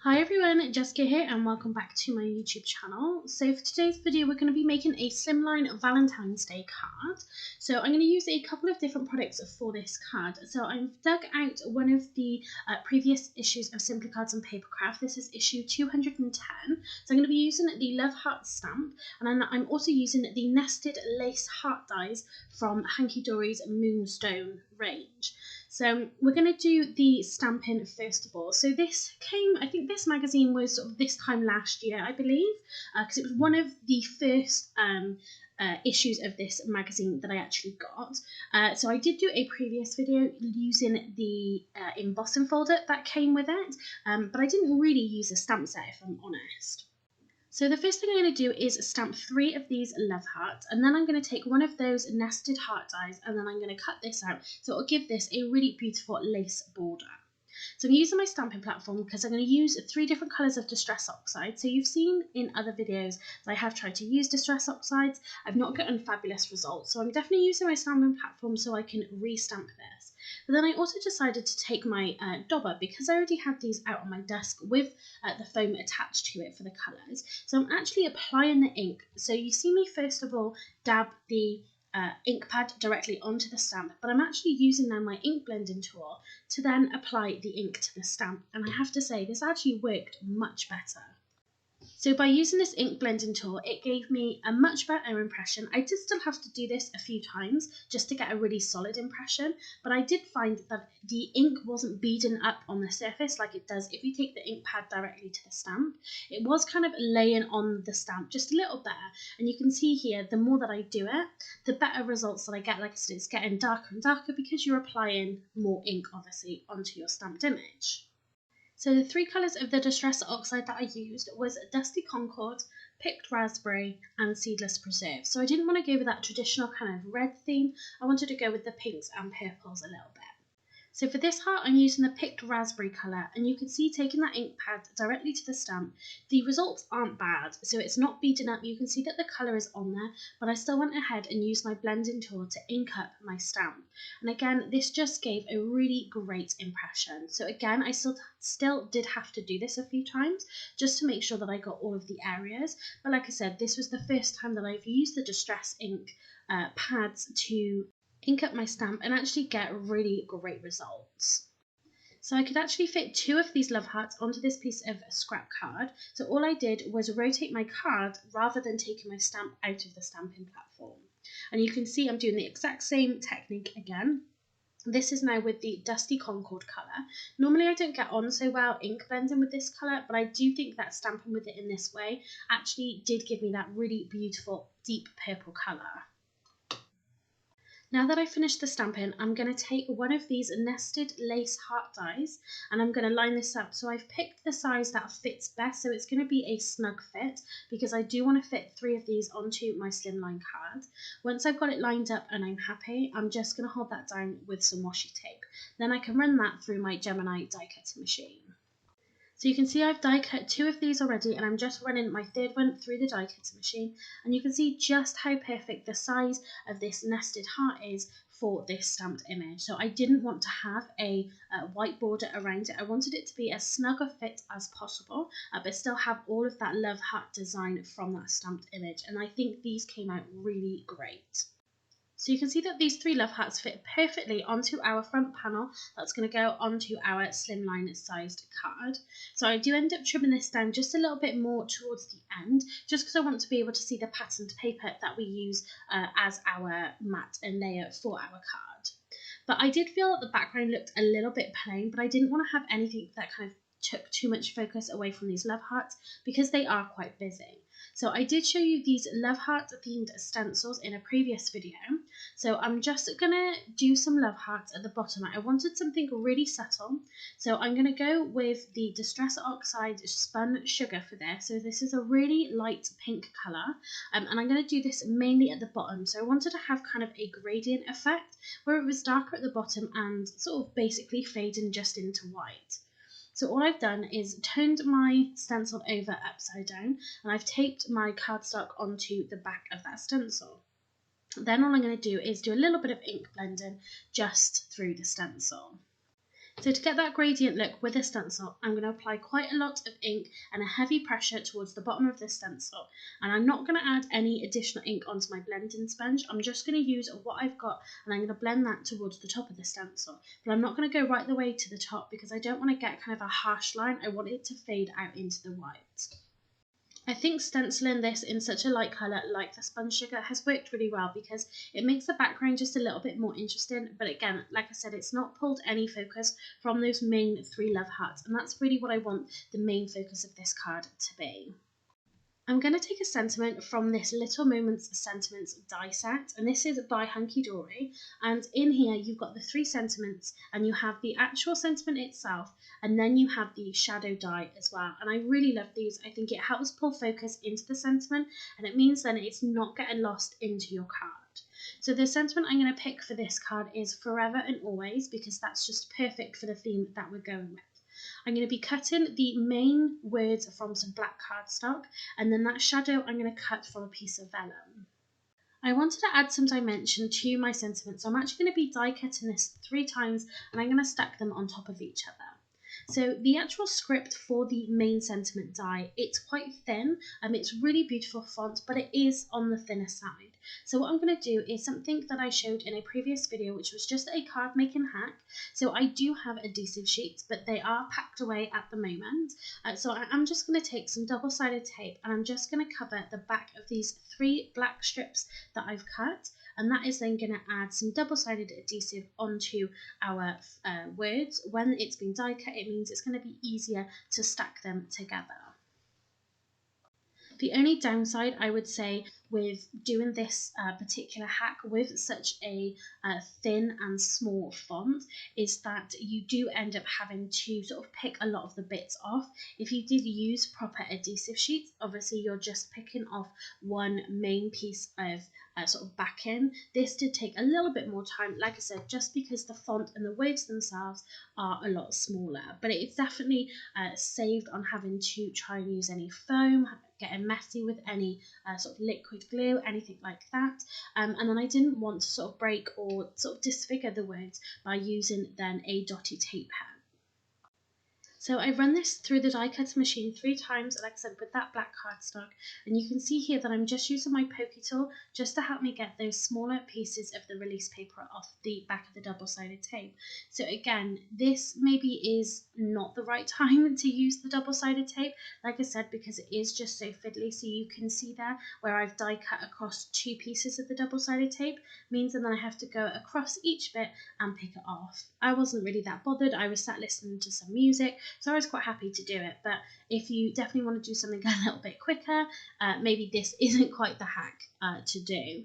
Hi everyone, Jessica here and welcome back to my YouTube channel. So for today's video we're going to be making a Slimline Valentine's Day card. So I'm going to use a couple of different products for this card. So I've dug out one of the previous issues of Simply Cards and Papercraft. This is issue 210. So I'm going to be using the Love Heart stamp, and then I'm also using the nested lace heart dies from Hunkydory's Moonstone range. So we're going to do the stamping first of all. So this came, I think this magazine was sort of this time last year, I believe, because it was one of the first issues of this magazine that I actually got. So I did do a previous video using the embossing folder that came with it, but I didn't really use a stamp set if I'm honest. So the first thing I'm going to do is stamp 3 of these love hearts, and then I'm going to take one of those nested heart dies and then I'm going to cut this out, so it'll give this a really beautiful lace border. So I'm using my stamping platform because I'm going to use 3 different colours of Distress Oxide. So you've seen in other videos that I have tried to use Distress Oxides. I've not gotten fabulous results, so I'm definitely using my stamping platform so I can re-stamp this. But then I also decided to take my dauber, because I already had these out on my desk with the foam attached to it for the colours. So I'm actually applying the ink. So you see me first of all dab the ink pad directly onto the stamp, but I'm actually using now my ink blending tool to then apply the ink to the stamp, and I have to say this actually worked much better. So by using this ink blending tool, it gave me a much better impression. I did still have to do this a few times just to get a really solid impression, but I did find that the ink wasn't beading up on the surface like it does if you take the ink pad directly to the stamp. It was kind of laying on the stamp just a little better, and you can see here, the more that I do it, the better results that I get. Like I said, it's getting darker and darker because you're applying more ink, obviously, onto your stamped image. So the 3 colours of the Distress Oxide that I used was Dusty Concord, Picked Raspberry and Seedless Preserve. So I didn't want to go with that traditional kind of red theme, I wanted to go with the pinks and purples a little bit. So for this heart I'm using the Picked Raspberry colour, and you can see taking that ink pad directly to the stamp, the results aren't bad, so it's not beading up. You can see that the colour is on there, but I still went ahead and used my blending tool to ink up my stamp. And again, this just gave a really great impression. So again, I still did have to do this a few times just to make sure that I got all of the areas. But like I said, this was the first time that I've used the Distress ink pads to ink up my stamp and actually get really great results. So I could actually fit 2 of these love hearts onto this piece of scrap card. So all I did was rotate my card rather than taking my stamp out of the stamping platform. And you can see I'm doing the exact same technique again. This is now with the Dusty Concord colour. Normally I don't get on so well ink blending with this colour, but I do think that stamping with it in this way actually did give me that really beautiful deep purple colour. Now that I've finished the stamping, I'm going to take one of these nested lace heart dies and I'm going to line this up. So I've picked the size that fits best, so it's going to be a snug fit because I do want to fit 3 of these onto my Slimline card. Once I've got it lined up and I'm happy, I'm just going to hold that down with some washi tape. Then I can run that through my Gemini die cutting machine. So you can see I've die cut 2 of these already, and I'm just running my 3rd one through the die cutting machine, and you can see just how perfect the size of this nested heart is for this stamped image. So I didn't want to have a white border around it. I wanted it to be as snug a fit as possible, but still have all of that love heart design from that stamped image, and I think these came out really great. So you can see that these 3 love hearts fit perfectly onto our front panel that's going to go onto our slimline sized card. So I do end up trimming this down just a little bit more towards the end, just because I want to be able to see the patterned paper that we use as our mat and layer for our card. But I did feel that the background looked a little bit plain, but I didn't want to have anything that kind of took too much focus away from these love hearts because they are quite busy. So I did show you these love heart themed stencils in a previous video. So I'm just gonna do some love hearts at the bottom. I wanted something really subtle. So I'm gonna go with the Distress Oxide Spun Sugar for this. So this is a really light pink colour. And I'm gonna do this mainly at the bottom. So I wanted to have kind of a gradient effect where it was darker at the bottom and sort of basically fading just into white. So all I've done is turned my stencil over upside down, and I've taped my cardstock onto the back of that stencil. Then all I'm going to do is do a little bit of ink blending just through the stencil. So to get that gradient look with a stencil, I'm going to apply quite a lot of ink and a heavy pressure towards the bottom of the stencil. And I'm not going to add any additional ink onto my blending sponge. I'm just going to use what I've got and I'm going to blend that towards the top of the stencil. But I'm not going to go right the way to the top because I don't want to get kind of a harsh line. I want it to fade out into the white. I think stenciling this in such a light colour like the sponge sugar has worked really well because it makes the background just a little bit more interesting, but again, like I said, it's not pulled any focus from those main 3 love hearts, and that's really what I want the main focus of this card to be. I'm going to take a sentiment from this Little Moments Sentiments die set, and this is by Hunkydory, and in here you've got the 3 sentiments and you have the actual sentiment itself, and then you have the shadow die as well, and I really love these. I think it helps pull focus into the sentiment and it means then it's not getting lost into your card. So the sentiment I'm going to pick for this card is Forever and Always because that's just perfect for the theme that we're going with. I'm going to be cutting the main words from some black cardstock, and then that shadow I'm going to cut from a piece of vellum. I wanted to add some dimension to my sentiment, so I'm actually going to be die cutting this 3 times and I'm going to stack them on top of each other. So the actual script for the main sentiment die, it's quite thin, it's really beautiful font, but it is on the thinner side. So what I'm going to do is something that I showed in a previous video, which was just a card making hack. So I do have adhesive sheets, but they are packed away at the moment. So I'm just going to take some double-sided tape and I'm just going to cover the back of these 3 black strips that I've cut. And that is then going to add some double-sided adhesive onto our words. When it's been die cut, it means it's going to be easier to stack them together. The only downside I would say with doing this particular hack with such a thin and small font is that you do end up having to sort of pick a lot of the bits off. If you did use proper adhesive sheets, obviously you're just picking off one main piece of sort of backing. This did take a little bit more time, like I said, just because the font and the words themselves are a lot smaller, but it's definitely saved on having to try and use any foam, getting messy with any sort of liquid glue, anything like that. And then I didn't want to sort of break or sort of disfigure the words by using then a dotty tape pen. So I run this through the die cutter machine 3 times, like I said, with that black cardstock, and you can see here that I'm just using my pokey tool just to help me get those smaller pieces of the release paper off the back of the double-sided tape. So again, this maybe is not the right time to use the double-sided tape, like I said, because it is just so fiddly. So you can see there where I've die cut across 2 pieces of the double-sided tape, means that then I have to go across each bit and pick it off. I wasn't really that bothered. I was sat listening to some music, so I was quite happy to do it. But if you definitely want to do something a little bit quicker, maybe this isn't quite the hack to do.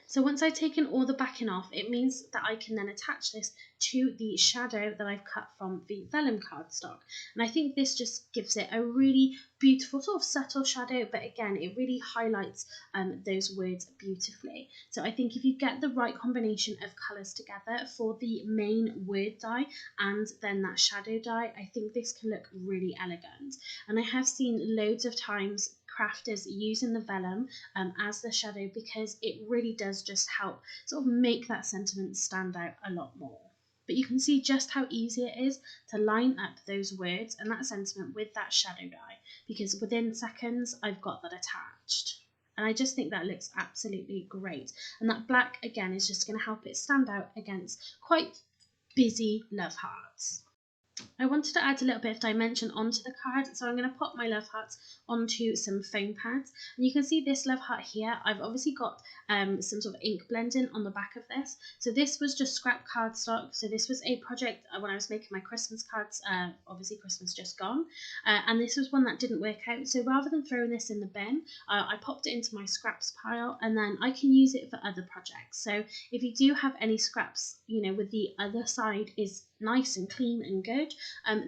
So once I've taken all the backing off, it means that I can then attach this to the shadow that I've cut from the vellum cardstock. And I think this just gives it a really beautiful sort of subtle shadow, but again, it really highlights those words beautifully. So I think if you get the right combination of colours together for the main word die and then that shadow die, I think this can look really elegant. And I have seen loads of times crafters using the vellum as the shadow because it really does just help sort of make that sentiment stand out a lot more. But you can see just how easy it is to line up those words and that sentiment with that shadow die, because within seconds I've got that attached. And I just think that looks absolutely great. And that black again is just going to help it stand out against quite busy love hearts. I wanted to add a little bit of dimension onto the card, so I'm going to pop my love hearts onto some foam pads. And you can see this love heart here, I've obviously got some sort of ink blending on the back of this. So this was just scrap cardstock, so this was a project when I was making my Christmas cards, obviously Christmas just gone, and this was one that didn't work out. So rather than throwing this in the bin, I popped it into my scraps pile, and then I can use it for other projects. So if you do have any scraps, you know, with the other side is nice and clean and good,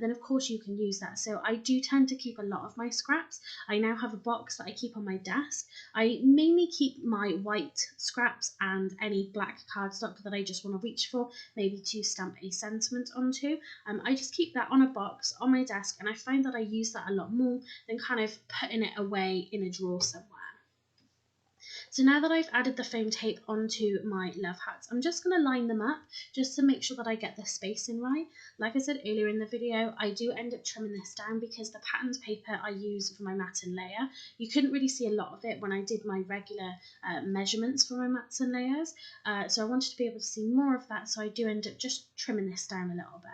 then of course you can use that. So I do tend to keep a lot of my scraps. I now have a box that I keep on my desk. I mainly keep my white scraps and any black cardstock that I just want to reach for, maybe to stamp a sentiment onto. I just keep that on a box on my desk, and I find that I use that a lot more than kind of putting it away in a drawer somewhere. So now that I've added the foam tape onto my love hearts, I'm just going to line them up just to make sure that I get the spacing right. Like I said earlier in the video, I do end up trimming this down because the patterned paper I use for my mats and layer, you couldn't really see a lot of it when I did my regular measurements for my mats and layers. So I wanted to be able to see more of that, so I do end up just trimming this down a little bit.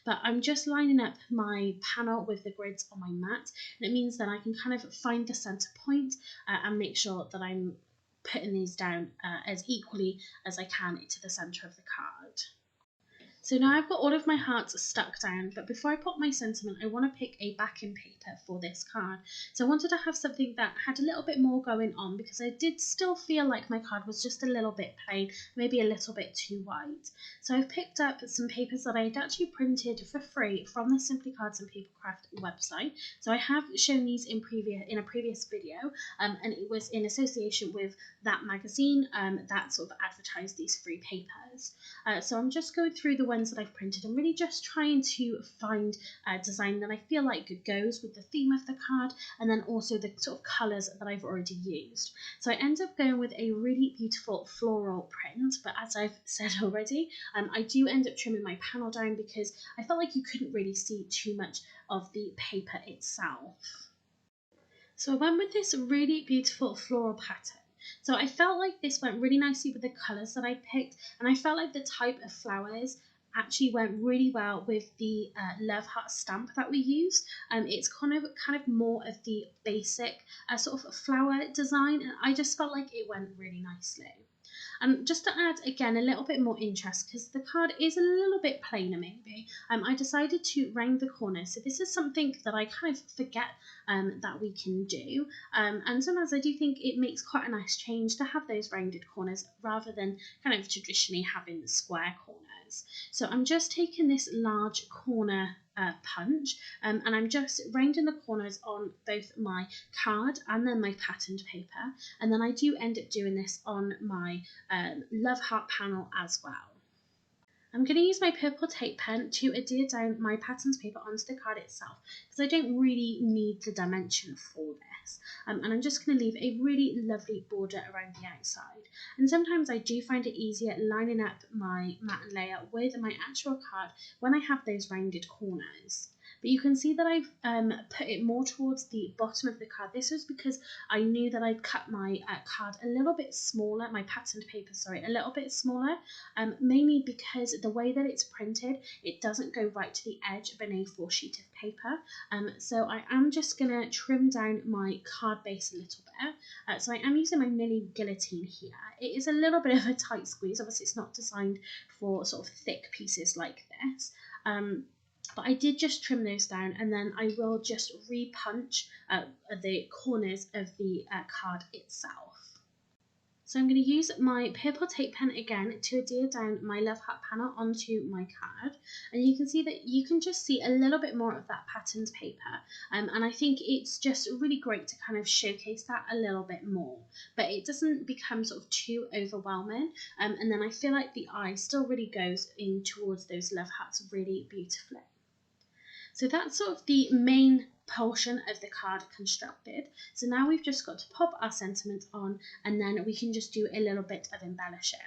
But I'm just lining up my panel with the grids on my mat, and it means that I can kind of find the center point and make sure that I'm putting these down as equally as I can into the center of the card. So now I've got all of my hearts stuck down, but before I put my sentiment, I want to pick a backing paper for this card. So I wanted to have something that had a little bit more going on because I did still feel like my card was just a little bit plain, maybe a little bit too white. So I've picked up some papers that I had actually printed for free from the Simply Cards and Papercraft website. So I have shown these in a previous video, and it was in association with that magazine that sort of advertised these free papers. So I'm just going through the ones that I've printed and really just trying to find a design that I feel like goes with the theme of the card, and then also the sort of colours that I've already used. So I end up going with a really beautiful floral print, but as I've said already, I do end up trimming my panel down because I felt like you couldn't really see too much of the paper itself. So I went with this really beautiful floral pattern. So I felt like this went really nicely with the colours that I picked, and I felt like the type of flowers actually went really well with the love heart stamp that we used. It's kind of more of the basic sort of flower design, and I just felt like it went really nicely. Just to add, again, a little bit more interest, because the card is a little bit plainer maybe, I decided to round the corners. So this is something that I kind of forget that we can do. And sometimes I do think it makes quite a nice change to have those rounded corners rather than kind of traditionally having square corners. So I'm just taking this large corner punch and I'm just rounding the corners on both my card and then my patterned paper, and then I do end up doing this on my love heart panel as well. I'm going to use my purple tape pen to adhere down my patterned paper onto the card itself because I don't really need the dimension for this, and I'm just going to leave a really lovely border around the outside. And sometimes I do find it easier lining up my mat and layer with my actual card when I have those rounded corners. But you can see that I've put it more towards the bottom of the card. This was because I knew that I'd cut my card a little bit smaller, my patterned paper, sorry, a little bit smaller, mainly because the way that it's printed, it doesn't go right to the edge of an A4 sheet of paper. So I am just going to trim down my card base a little bit. So I am using my mini guillotine here. It is a little bit of a tight squeeze. Obviously, it's not designed for sort of thick pieces like this. But I did just trim those down, and then I will just re-punch the corners of the card itself. So I'm going to use my purple tape pen again to adhere down my love heart panel onto my card, and you can see that you can just see a little bit more of that patterned paper, and I think it's just really great to kind of showcase that a little bit more, but it doesn't become sort of too overwhelming, and then I feel like the eye still really goes in towards those love hearts really beautifully. So that's sort of the main portion of the card constructed. So now we've just got to pop our sentiment on, and then we can just do a little bit of embellishing.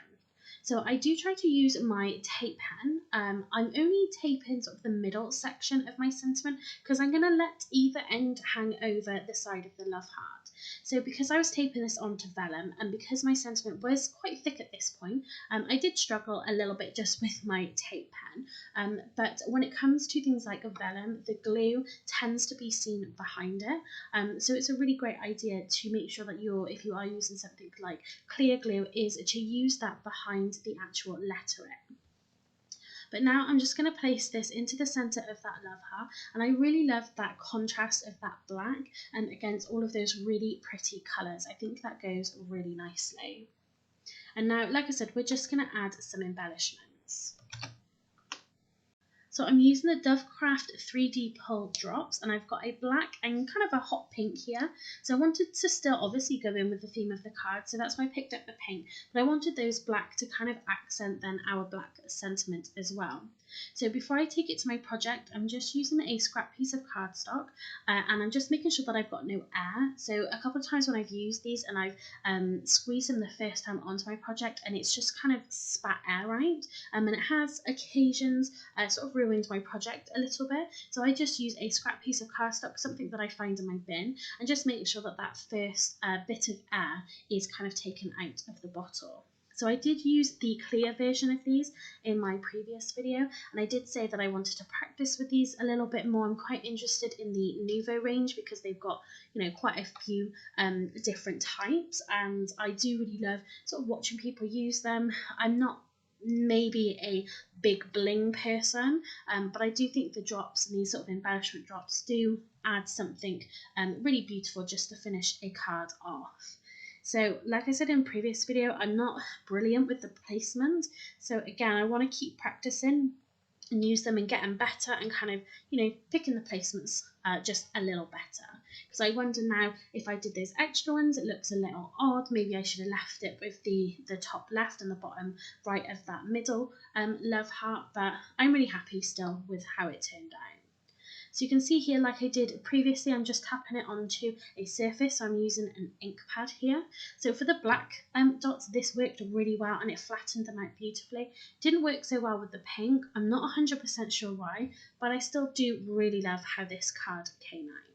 So I do try to use my tape pen. I'm only taping sort of the middle section of my sentiment because I'm going to let either end hang over the side of the love heart. So because I was taping this onto vellum, and because my sentiment was quite thick at this point, I did struggle a little bit just with my tape pen. But when it comes to things like vellum, the glue tends to be seen behind it. So it's a really great idea to make sure that if you are using something like clear glue, is to use that behind the actual lettering. But now I'm just going to place this into the centre of that love heart, and I really love that contrast of that black and against all of those really pretty colours. I think that goes really nicely. And now, like I said, we're just going to add some embellishments. So So I'm using the Dovecraft 3D Pull drops, and I've got a black and kind of a hot pink here. So I wanted to still obviously go in with the theme of the card, so that's why I picked up the pink, but I wanted those black to kind of accent then our black sentiment as well. So before I take it to my project, I'm just using a scrap piece of cardstock, and I'm just making sure that I've got no air. So a couple of times when I've used these and I've squeezed them the first time onto my project, and it's just kind of spat air out, and it has occasions sort of ruined my project a little bit. So I just use a scrap piece of cardstock, something that I find in my bin, and just make sure that that first bit of air is kind of taken out of the bottle. So I did use the clear version of these in my previous video, and I did say that I wanted to practice with these a little bit more. I'm quite interested in the Nouveau range because they've got, you know, quite a few different types, and I do really love sort of watching people use them. I'm not maybe a big bling person, but I do think the drops and these sort of embellishment drops do add something really beautiful just to finish a card off. So like I said in previous video, I'm not brilliant with the placement. So again, I want to keep practicing and use them and getting better and kind of, you know, picking the placements just a little better. Because I wonder now if I did those extra ones, it looks a little odd. Maybe I should have left it with the top left and the bottom right of that middle love heart, but I'm really happy still with how it turned out. So you can see here, like I did previously, I'm just tapping it onto a surface. So I'm using an ink pad here. So for the black dots, this worked really well and it flattened them out beautifully. Didn't work so well with the pink. I'm not 100% sure why, but I still do really love how this card came out.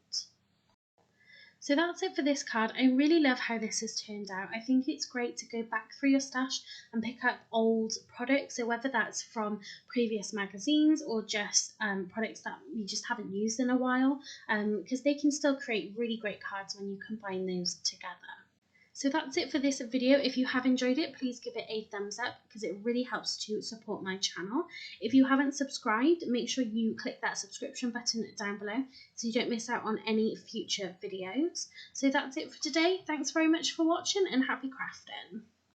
So that's it for this card. I really love how this has turned out. I think it's great to go back through your stash and pick up old products. So whether that's from previous magazines or just products that you just haven't used in a while, because they can still create really great cards when you combine those together. So that's it for this video. If you have enjoyed it, please give it a thumbs up because it really helps to support my channel. If you haven't subscribed, make sure you click that subscription button down below so you don't miss out on any future videos. So that's it for today. Thanks very much for watching and happy crafting.